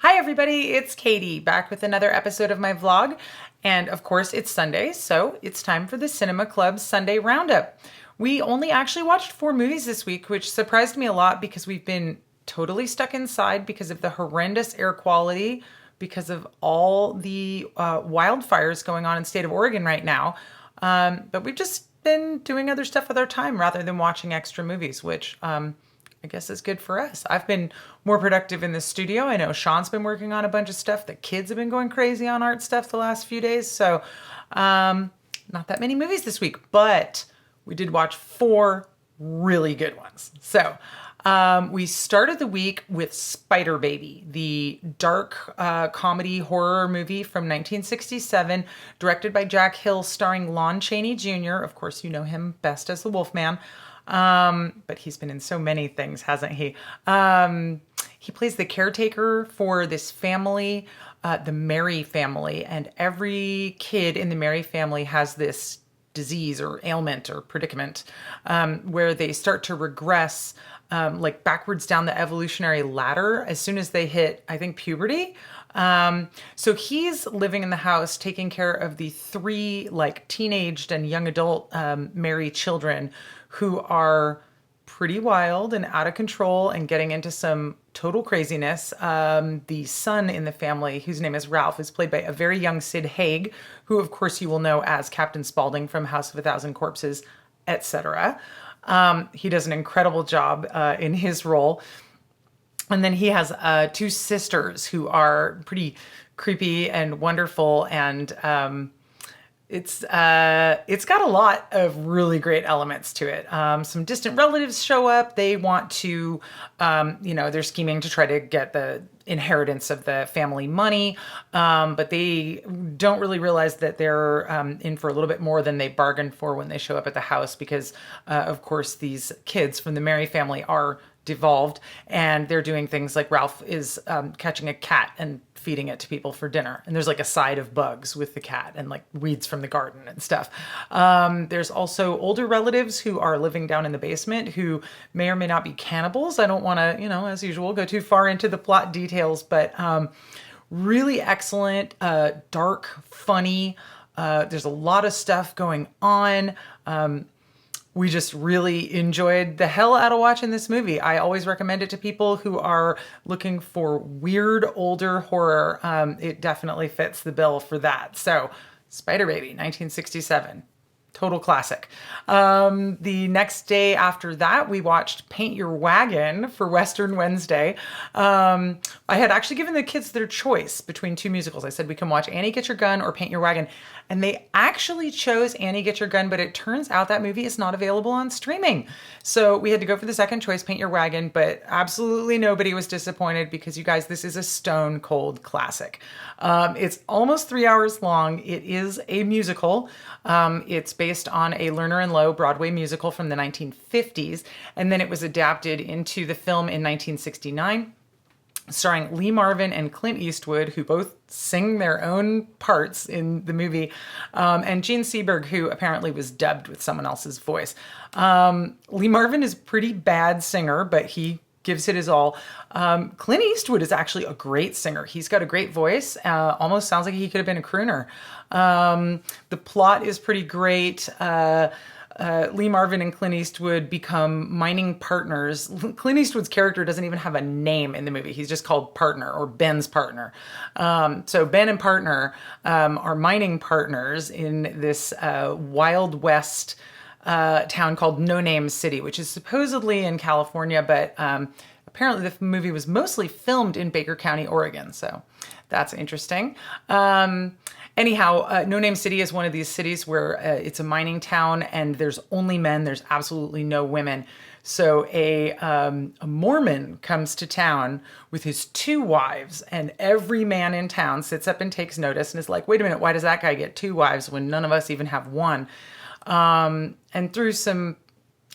Hi everybody, it's Katie back with another episode of my vlog. And of course it's Sunday, so it's time for the Cinema Club Sunday Roundup. We only actually watched 4 movies this week, which surprised me a lot because we've been totally stuck inside because of the horrendous air quality, because of all the wildfires going on in the state of Oregon right now. But we've just been doing other stuff with our time rather than watching extra movies, which I guess it's good for us. I've been more productive in the studio. I know Sean's been working on a bunch of stuff. The kids have been going crazy on art stuff the last few days. So not that many movies this week, but we did watch 4 really good ones. So we started the week with Spider Baby, the dark comedy horror movie from 1967, directed by Jack Hill, starring Lon Chaney Jr. Of course, you know him best as the Wolfman. But he's been in so many things, hasn't he? He plays the caretaker for this family, the Mary family, and every kid in the Mary family has this disease or ailment or predicament where they start to regress like backwards down the evolutionary ladder as soon as they hit, I think, puberty. So he's living in the house taking care of the 3 like teenaged and young adult Mary children who are pretty wild and out of control and getting into some total craziness. The son in the family, whose name is Ralph, is played by a very young Sid Haig, who of course you will know as Captain Spaulding from House of a Thousand Corpses, etc. He does an incredible job in his role. And then he has 2 sisters who are pretty creepy and wonderful, and it's got a lot of really great elements to it. Some distant relatives show up. They want to, they're scheming to try to get the inheritance of the family money, but they don't really realize that they're in for a little bit more than they bargained for when they show up at the house because, of course, these kids from the Mary family are devolved, and they're doing things like Ralph is catching a cat and feeding it to people for dinner, and there's like a side of bugs with the cat and like weeds from the garden and stuff. There's also older relatives who are living down in the basement who may or may not be cannibals. I don't want to, as usual, go too far into the plot details, but really excellent, dark, funny. There's a lot of stuff going on. We just really enjoyed the hell out of watching this movie. I always recommend it to people who are looking for weird older horror. It definitely fits the bill for that. So, Spider Baby, 1967. Total classic. The next day after that, we watched Paint Your Wagon for Western Wednesday. I had actually given the kids their choice between 2 musicals. I said we can watch Annie Get Your Gun or Paint Your Wagon. And they actually chose Annie Get Your Gun, but it turns out that movie is not available on streaming. So we had to go for the second choice, Paint Your Wagon, but absolutely nobody was disappointed because, you guys, this is a stone cold classic. It's almost 3 hours long. It is a musical. It's based on a Lerner and Loewe Broadway musical from the 1950s, and then it was adapted into the film in 1969. Starring Lee Marvin and Clint Eastwood, who both sing their own parts in the movie, and Gene Seberg, who apparently was dubbed with someone else's voice. Lee Marvin is a pretty bad singer, but he gives it his all. Clint Eastwood is actually a great singer. He's got a great voice. Almost sounds like he could have been a crooner. The plot is pretty great. Lee Marvin and Clint Eastwood become mining partners. Clint Eastwood's character doesn't even have a name in the movie. He's just called Partner, or Ben's partner. So Ben and Partner are mining partners in this Wild West town called No Name City, which is supposedly in California, but apparently the movie was mostly filmed in Baker County, Oregon. So that's interesting. Anyhow, No Name City is one of these cities where it's a mining town and there's only men. There's absolutely no women. So a Mormon comes to town with his 2 wives, and every man in town sits up and takes notice and is like, wait a minute, why does that guy get 2 wives when none of us even have one? And through some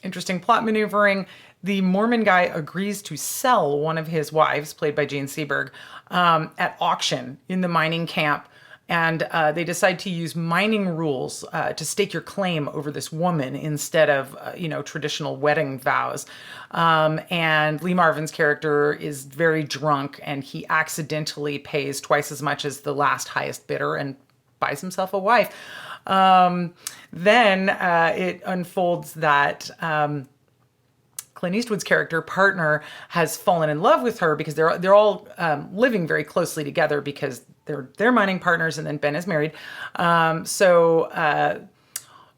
interesting plot maneuvering, the Mormon guy agrees to sell one of his wives, played by Gene Seberg, at auction in the mining camp and they decide to use mining rules to stake your claim over this woman instead of traditional wedding vows. And Lee Marvin's character is very drunk, and he accidentally pays twice as much as the last highest bidder and buys himself a wife. Then it unfolds that Clint Eastwood's character partner has fallen in love with her because they're all living very closely together because they're mining partners, and then Ben is married.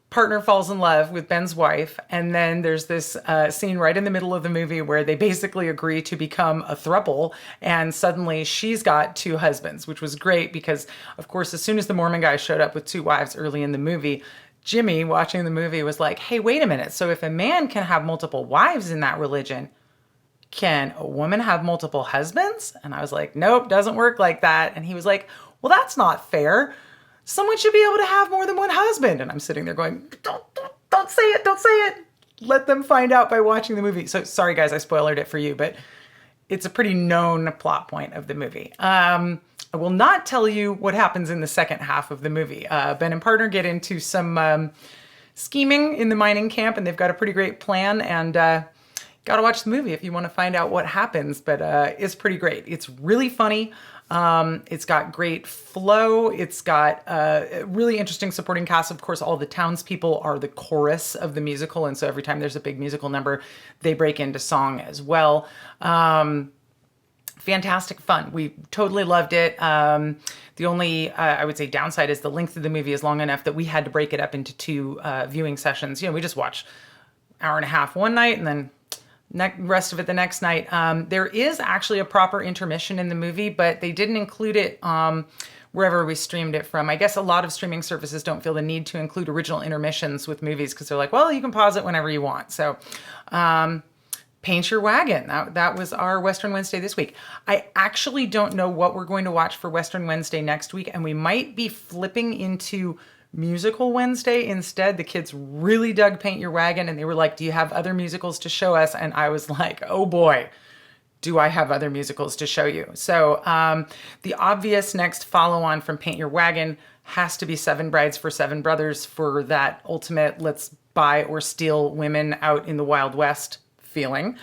Partner falls in love with Ben's wife, and then there's this scene right in the middle of the movie where they basically agree to become a throuple, and suddenly she's got two husbands, which was great because, of course, as soon as the Mormon guy showed up with two wives early in the movie, Jimmy, watching the movie, was like, hey, wait a minute. So if a man can have multiple wives in that religion, can a woman have multiple husbands? And I was like, nope, doesn't work like that. And he was like, well, that's not fair. Someone should be able to have more than one husband. And I'm sitting there going, don't say it, don't say it. Let them find out by watching the movie. So sorry, guys, I spoiled it for you, but it's a pretty known plot point of the movie. I will not tell you what happens in the second half of the movie. Ben and partner get into some scheming in the mining camp, and they've got a pretty great plan, and got to watch the movie if you want to find out what happens, but it's pretty great. It's really funny. It's got great flow. It's got a really interesting supporting cast. Of course, all the townspeople are the chorus of the musical, and so every time there's a big musical number, they break into song as well. Fantastic fun. We totally loved it. The only, I would say, downside is the length of the movie is long enough that we had to break it up into two viewing sessions. We just watch hour and a half one night and then rest of it the next night. There is actually a proper intermission in the movie, but they didn't include it wherever we streamed it from. I guess a lot of streaming services don't feel the need to include original intermissions with movies because they're like, well, you can pause it whenever you want. So Paint Your Wagon. That was our Western Wednesday this week. I actually don't know what we're going to watch for Western Wednesday next week, and we might be flipping into Musical Wednesday instead. The kids really dug Paint Your Wagon, and they were like, do you have other musicals to show us? And I was like, oh boy, do I have other musicals to show you. So the obvious next follow-on from Paint Your Wagon has to be Seven Brides for Seven Brothers for that ultimate let's buy or steal women out in the Wild West feeling.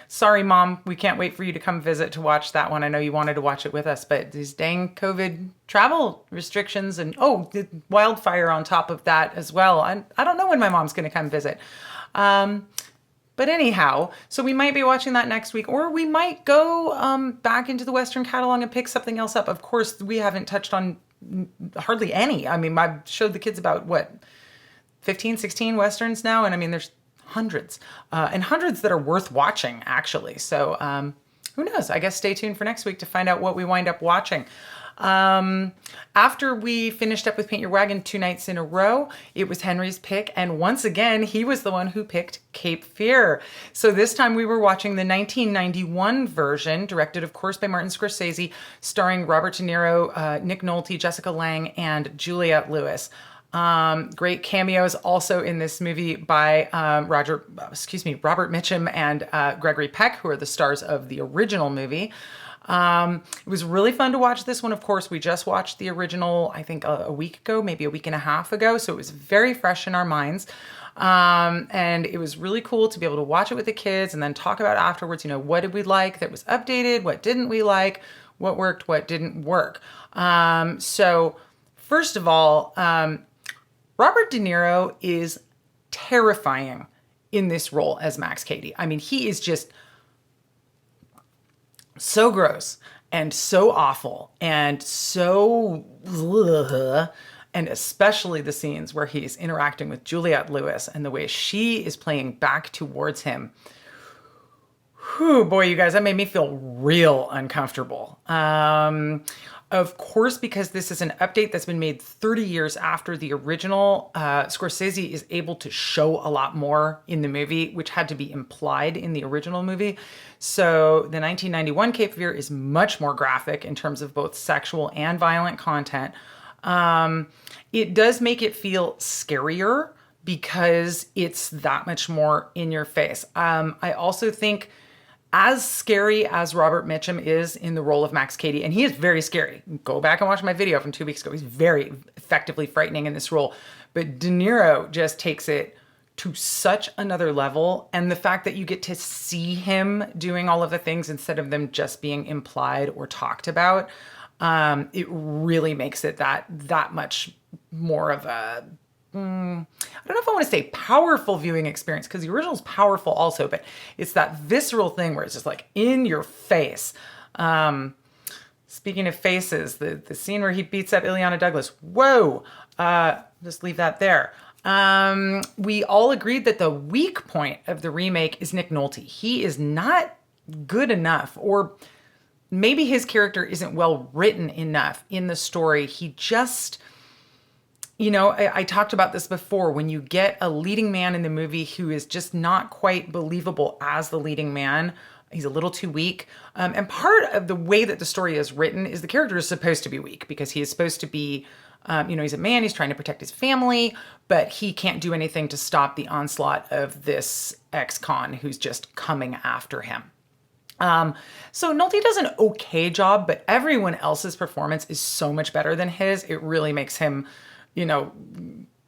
Sorry, Mom, we can't wait for you to come visit to watch that one. I know you wanted to watch it with us, but these dang COVID travel restrictions and, the wildfire on top of that as well. I don't know when my mom's going to come visit. But anyhow, so we might be watching that next week, or we might go back into the Western catalog and pick something else up. Of course, we haven't touched on hardly any. I mean, I've showed the kids about, 15, 16 Westerns now, and I mean, there's hundreds, and hundreds that are worth watching, actually. So who knows? I guess stay tuned for next week to find out what we wind up watching. After we finished up with Paint Your Wagon 2 nights in a row, it was Henry's pick, and once again, he was the one who picked Cape Fear. So this time we were watching the 1991 version, directed, of course, by Martin Scorsese, starring Robert De Niro, Nick Nolte, Jessica Lange, and Juliette Lewis. Great cameos also in this movie by Robert Mitchum and Gregory Peck, who are the stars of the original movie. It was really fun to watch this one. Of course, we just watched the original, I think a week ago, maybe a week and a half ago. So it was very fresh in our minds. And it was really cool to be able to watch it with the kids and then talk about afterwards, what did we like that was updated? What didn't we like? What worked? What didn't work? So first of all, Robert De Niro is terrifying in this role as Max Cady. I mean, he is just so gross and so awful and so and especially the scenes where he's interacting with Juliette Lewis and the way she is playing back towards him. Whew, boy, you guys, that made me feel real uncomfortable. Of course, because this is an update that's been made 30 years after the original, Scorsese is able to show a lot more in the movie, which had to be implied in the original movie. So the 1991 Cape Fear is much more graphic in terms of both sexual and violent content. It does make it feel scarier because it's that much more in your face. I also think as scary as Robert Mitchum is in the role of Max Cady, and he is very scary. Go back and watch my video from 2 weeks ago. He's very effectively frightening in this role. But De Niro just takes it to such another level. And the fact that you get to see him doing all of the things instead of them just being implied or talked about, it really makes it that much more of a, I don't know if I want to say powerful viewing experience, because the original is powerful also, but it's that visceral thing where it's just like in your face. Speaking of faces, the scene where he beats up Ileana Douglas, whoa, just leave that there. We all agreed that the weak point of the remake is Nick Nolte. He is not good enough, or maybe his character isn't well written enough in the story. He just, I talked about this before. When you get a leading man in the movie who is just not quite believable as the leading man, he's a little too weak. And part of the way that the story is written is the character is supposed to be weak because he is supposed to be, he's a man, he's trying to protect his family, but he can't do anything to stop the onslaught of this ex-con who's just coming after him. So Nolte does an okay job, but everyone else's performance is so much better than his. It really makes him,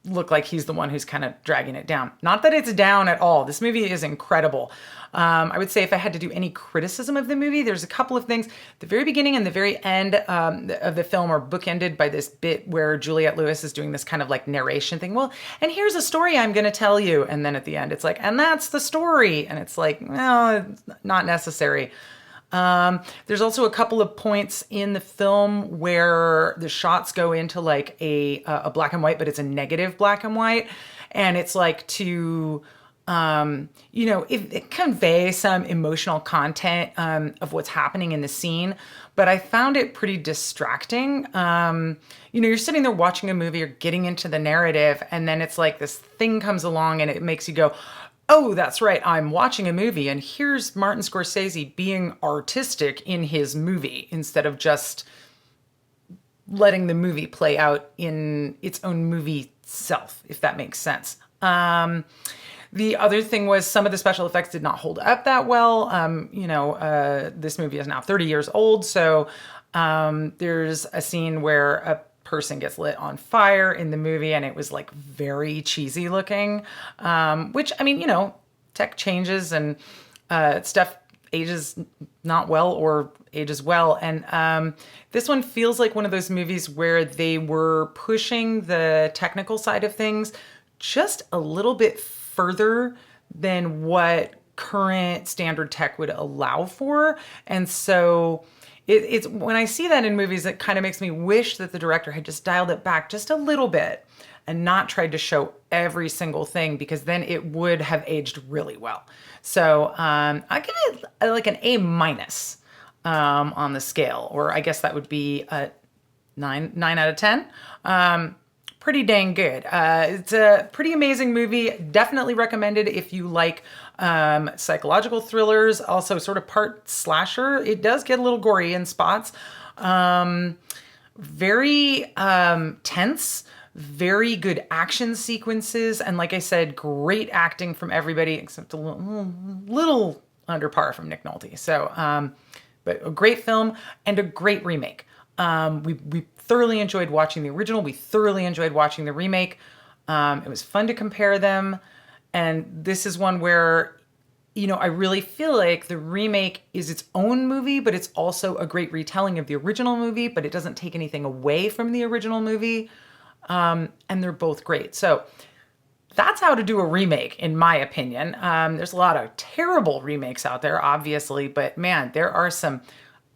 look like he's the one who's kind of dragging it down. Not that it's down at all. This movie is incredible. I would say if I had to do any criticism of the movie, there's a couple of things. The very beginning and the very end of the film are bookended by this bit where Juliette Lewis is doing this kind of like narration thing. Well, and here's a story I'm going to tell you. And then at the end, it's like, and that's the story. And it's like, no, it's not necessary. There's also a couple of points in the film where the shots go into like a black and white, but it's a negative black and white. And it's like to, it conveys some emotional content of what's happening in the scene. But I found it pretty distracting. You're sitting there watching a movie or getting into the narrative, and then it's like this thing comes along and it makes you go, oh, that's right, I'm watching a movie, and here's Martin Scorsese being artistic in his movie instead of just letting the movie play out in its own movie self, if that makes sense. The other thing was some of the special effects did not hold up that well. This movie is now 30 years old, so there's a scene where a person gets lit on fire in the movie, and it was like very cheesy looking, which, tech changes and stuff ages not well or ages well. And this one feels like one of those movies where they were pushing the technical side of things just a little bit further than what current standard tech would allow for. And so it's when I see that in movies, it kind of makes me wish that the director had just dialed it back just a little bit and not tried to show every single thing, because then it would have aged really well. So I give it like an A minus on the scale, or I guess that would be a 9 out of 10. Pretty dang good. It's a pretty amazing movie. Definitely recommended if you like psychological thrillers, also sort of part slasher. It does get a little gory in spots. Very tense, very good action sequences, and like I said, great acting from everybody except a little under par from Nick Nolte. So, but a great film and a great remake. We thoroughly enjoyed watching the original. We thoroughly enjoyed watching the remake. It was fun to compare them. And this is one where, I really feel like the remake is its own movie, but it's also a great retelling of the original movie, but it doesn't take anything away from the original movie. And they're both great. So that's how to do a remake, in my opinion. There's a lot of terrible remakes out there, obviously, but man, there are some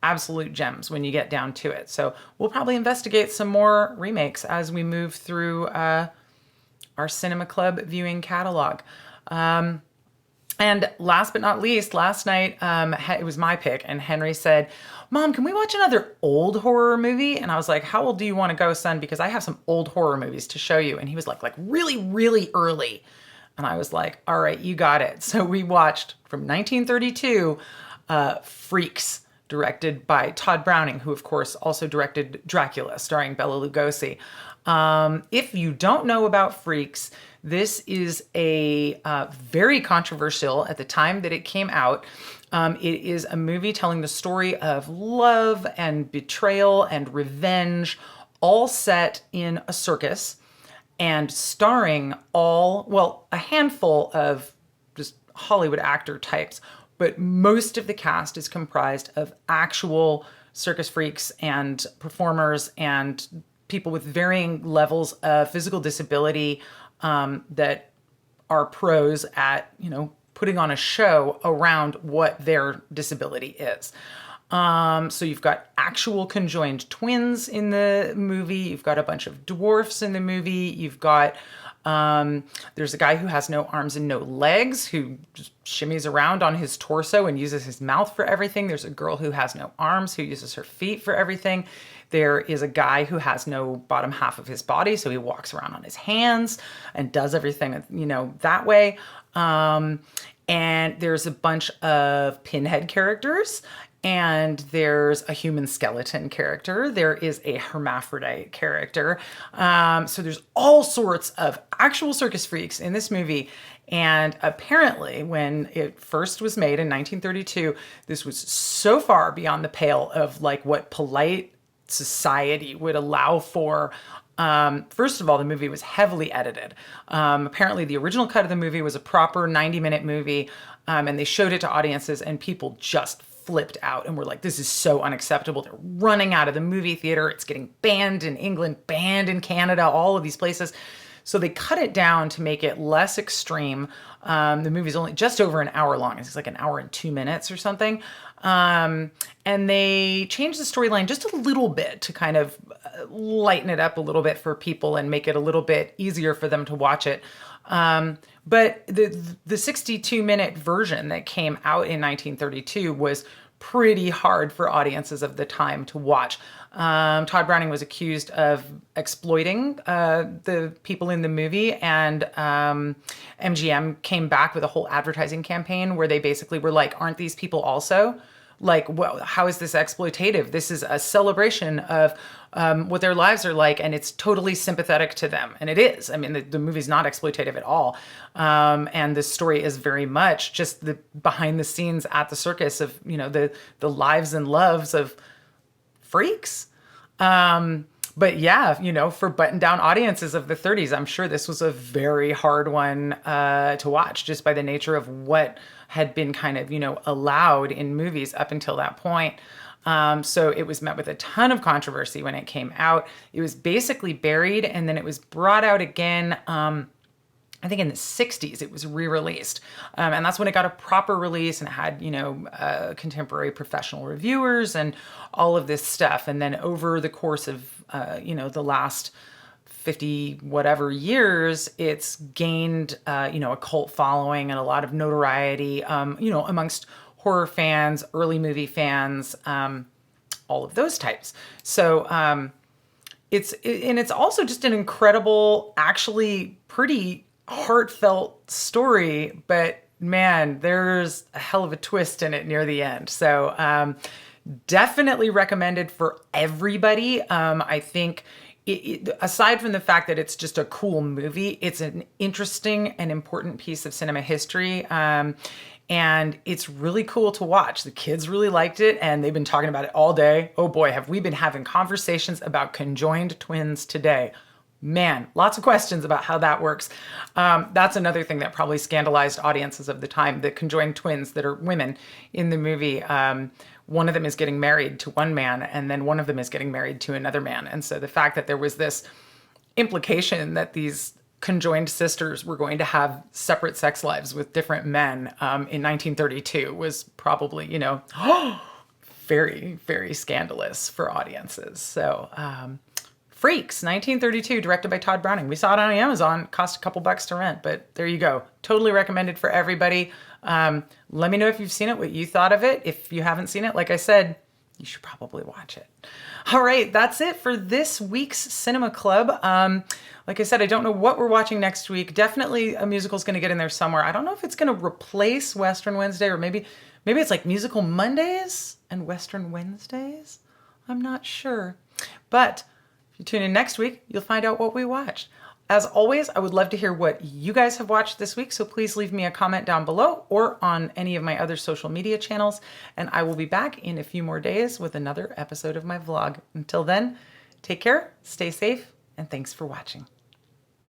absolute gems when you get down to it. So we'll probably investigate some more remakes as we move through our Cinema Club viewing catalog. And last but not least, last night, it was my pick, and Henry said, Mom, can we watch another old horror movie? And I was like, how old do you want to go, son? Because I have some old horror movies to show you. And he was like really, really early. And I was like, all right, you got it. So we watched from 1932, Freaks, directed by Todd Browning, who of course also directed Dracula, starring Bela Lugosi. If you don't know about Freaks, this is a very controversial, at the time that it came out, It is a movie telling the story of love and betrayal and revenge, all set in a circus and starring a handful of just Hollywood actor types, but most of the cast is comprised of actual circus freaks and performers and people with varying levels of physical disability that are pros at, putting on a show around what their disability is. So you've got actual conjoined twins in the movie. You've got a bunch of dwarfs in the movie. You've got, there's a guy who has no arms and no legs who just shimmies around on his torso and uses his mouth for everything. There's a girl who has no arms who uses her feet for everything. There is a guy who has no bottom half of his body, so he walks around on his hands and does everything, that way. And there's a bunch of pinhead characters, and there's a human skeleton character. There is a hermaphrodite character. So there's all sorts of actual circus freaks in this movie. And apparently, when it first was made in 1932, this was so far beyond the pale of like what polite society would allow for. First of all, the movie was heavily edited. Apparently, the original cut of the movie was a proper 90-minute movie, and they showed it to audiences, and people just flipped out and were like, this is so unacceptable. They're running out of the movie theater. It's getting banned in England, banned in Canada, all of these places. So they cut it down to make it less extreme. The movie's only just over an hour long. It's like an hour and 2 minutes or something. And they changed the storyline just a little bit to kind of lighten it up a little bit for people and make it a little bit easier for them to watch it. But the 62-minute version that came out in 1932 was pretty hard for audiences of the time to watch. Todd Browning was accused of exploiting the people in the movie, and MGM came back with a whole advertising campaign where they basically were like, aren't these people also? Like, well, how is this exploitative? This is a celebration of what their lives are like, and it's totally sympathetic to them. And it is. I mean, the movie's not exploitative at all. And the story is very much just the behind the scenes at the circus of, the lives and loves of freaks. But yeah, for button down audiences of the 30s, I'm sure this was a very hard one to watch just by the nature of what had been kind of, allowed in movies up until that point. So it was met with a ton of controversy when it came out. It was basically buried, and then it was brought out again. I think in the 60s it was re-released. And that's when it got a proper release, and it had, contemporary professional reviewers and all of this stuff. And then over the course of, the last 50 whatever years, it's gained, a cult following and a lot of notoriety, amongst horror fans, early movie fans, all of those types. So it's also just an incredible, actually pretty heartfelt story, but man, there's a hell of a twist in it near the end. So definitely recommended for everybody. I think aside from the fact that it's just a cool movie, it's an interesting and important piece of cinema history. And it's really cool to watch. The kids really liked it, and they've been talking about it all day. Oh boy, have we been having conversations about conjoined twins today. Man, lots of questions about how that works. That's another thing that probably scandalized audiences of the time, the conjoined twins that are women in the movie. One of them is getting married to one man, and then one of them is getting married to another man. And so the fact that there was this implication that these conjoined sisters were going to have separate sex lives with different men in 1932 was probably, very, very scandalous for audiences. So Freaks, 1932, directed by Todd Browning. We saw it on Amazon. Cost a couple bucks to rent, but there you go. Totally recommended for everybody. Let me know if you've seen it, what you thought of it. If you haven't seen it, like I said, you should probably watch it. All right, that's it for this week's Cinema Club. Like I said, I don't know what we're watching next week. Definitely a musical's going to get in there somewhere. I don't know if it's going to replace Western Wednesday, or maybe it's like Musical Mondays and Western Wednesdays. I'm not sure. But if you tune in next week, you'll find out what we watched. As always, I would love to hear what you guys have watched this week, so please leave me a comment down below or on any of my other social media channels, and I will be back in a few more days with another episode of my vlog. Until then, take care, stay safe, and thanks for watching.